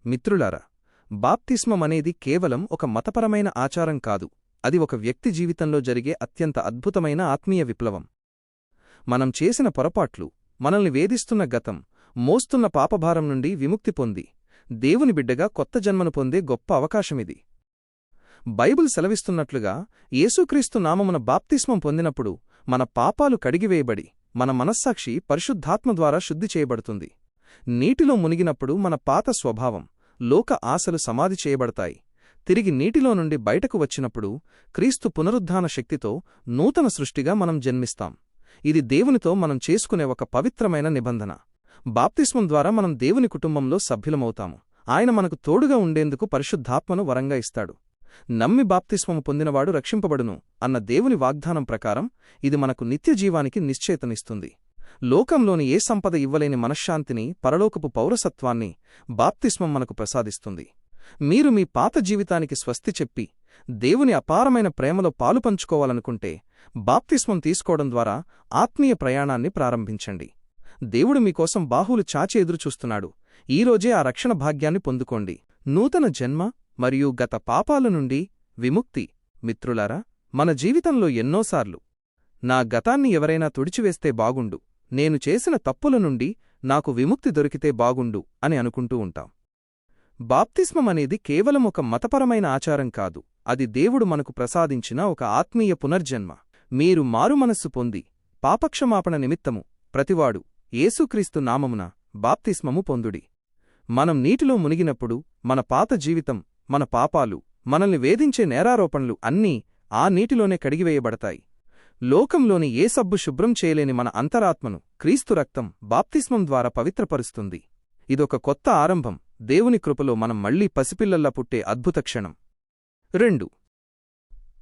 మిత్రులారా, బాప్తిస్మమనేది కేవలం ఒక మతపరమైన ఆచారం కాదు, అది ఒక వ్యక్తి జీవితంలో జరిగే అత్యంత అద్భుతమైన ఆత్మీయ విప్లవం. మనం చేసిన పొరపాట్లు, మనల్ని వేధిస్తున్న గతం, మోస్తున్న పాపభారం నుండి విముక్తి పొంది దేవుని బిడ్డగా కొత్త జన్మను పొందే గొప్ప అవకాశమిది. బైబిల్ సెలవిస్తున్నట్లుగా యేసుక్రీస్తు నామమున బాప్తిస్మం పొందినప్పుడు మన పాపాలు కడిగివేయబడి మన మనస్సాక్షి పరిశుద్ధాత్మ ద్వారా శుద్ధి చేయబడుతుంది. నీటిలో మునిగినప్పుడు మన పాత స్వభావం, లోక ఆశలు సమాధి చేయబడతాయి. తిరిగి నీటిలో నుండి బయటకు వచ్చినప్పుడు క్రీస్తు పునరుద్ధాన శక్తితో నూతన సృష్టిగా మనం జన్మిస్తాం. ఇది దేవునితో మనం చేసుకునే ఒక పవిత్రమైన నిబంధన. బాప్తిస్మం ద్వారా మనం దేవుని కుటుంబంలో సభ్యులమవుతాము. ఆయన మనకు తోడుగా ఉండేందుకు పరిశుద్ధాత్మను వరంగా ఇస్తాడు. నమ్మి బాప్తిస్మము పొందినవాడు రక్షింపబడును అన్న దేవుని వాగ్దానం ప్రకారం ఇది మనకు నిత్యజీవానికి నిశ్చయితనిస్తుంది. లోకంలోని ఏ సంపద ఇవ్వలేని మనశ్శాంతిని, పరలోకపు పౌరసత్వాన్ని బాప్తిస్మం మనకు ప్రసాదిస్తుంది. మీరు మీ పాత జీవితానికి స్వస్తి చెప్పి దేవుని అపారమైన ప్రేమలో పాలుపంచుకోవాలనుకుంటే బాప్తిస్మం తీసుకోవడం ద్వారా ఆత్మీయ ప్రయాణాన్ని ప్రారంభించండి. దేవుడు మీకోసం బాహువులు చాచి ఎదురుచూస్తున్నాడు. ఈరోజే ఆ రక్షణ భాగ్యాన్ని పొందుకోండి. నూతన జన్మ మరియు గత పాపాల నుండి విముక్తి. మిత్రులారా, మన జీవితంలో ఎన్నోసార్లు నా గతాన్ని ఎవరైనా తుడిచివేస్తే బాగుండు, నేను చేసిన తప్పుల నుండి నాకు విముక్తి దొరికితే బాగుండు అని అనుకుంటూ ఉంటాం. బాప్తిస్మమనేది కేవలం ఒక మతపరమైన ఆచారం కాదు, అది దేవుడు మనకు ప్రసాదించిన ఒక ఆత్మీయ పునర్జన్మ. మీరు మారుమనస్సు పొంది పాపక్షమాపణ నిమిత్తము ప్రతివాడు యేసుక్రీస్తు నామమున బాప్తిస్మము పొందుడి. మనం నీటిలో మునిగినప్పుడు మన పాత జీవితం, మన పాపాలు, మనల్ని వేధించే నేరారోపణలు అన్నీ ఆ నీటిలోనే కడిగివేయబడతాయి. లోకంలోని ఏ సబ్బు శుభ్రం చేయలేని మన అంతరాత్మను క్రీస్తు రక్తం బాప్తిస్మం ద్వారా పవిత్రపరుస్తుంది. ఇదొక కొత్త ఆరంభం, దేవుని కృపలో మనం మళ్లీ పసిపిల్లల్లా పుట్టే అద్భుత క్షణం. 2.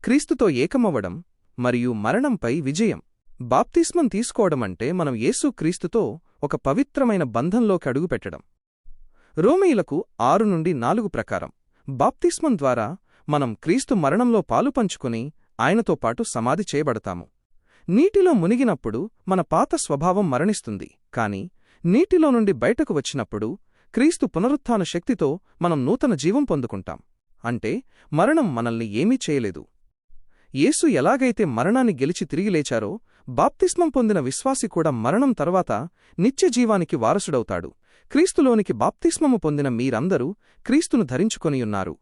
క్రీస్తుతో ఏకమవ్వడం మరియు మరణంపై విజయం. బాప్తిస్మం తీసుకోవడమంటే మనం యేసుక్రీస్తుతో ఒక పవిత్రమైన బంధంలోకి అడుగుపెట్టడం. రోమీయులకు 6-4 ప్రకారం బాప్తిస్మం ద్వారా మనం క్రీస్తు మరణంలో పాలుపంచుకుని ఆయనతో పాటు సమాధి చేయబడతాము. నీటిలో మునిగినప్పుడు మన పాత స్వభావం మరణిస్తుంది, కాని నీటిలో నుండి బయటకు వచ్చినప్పుడు క్రీస్తు పునరుత్థాన శక్తితో మనం నూతన జీవం పొందుకుంటాం. అంటే మరణం మనల్ని ఏమీ చేయలేదు. యేసు ఎలాగైతే మరణాన్ని గెలిచి తిరిగి లేచారో, బాప్తిస్మం పొందిన విశ్వాసి కూడా మరణం తరువాత నిత్యజీవానికి వారసుడవుతాడు. క్రీస్తులోనికి బాప్తిస్మము పొందిన మీరందరూ క్రీస్తును ధరించుకొనియున్నారు.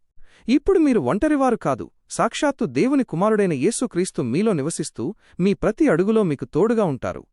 ఇప్పుడు మీరు ఒంటరివారు కాదు, సాక్షాత్తు దేవుని కుమారుడైన యేసుక్రీస్తు మీలో నివసిస్తూ మీ ప్రతి అడుగులో మీకు తోడుగా ఉంటారు.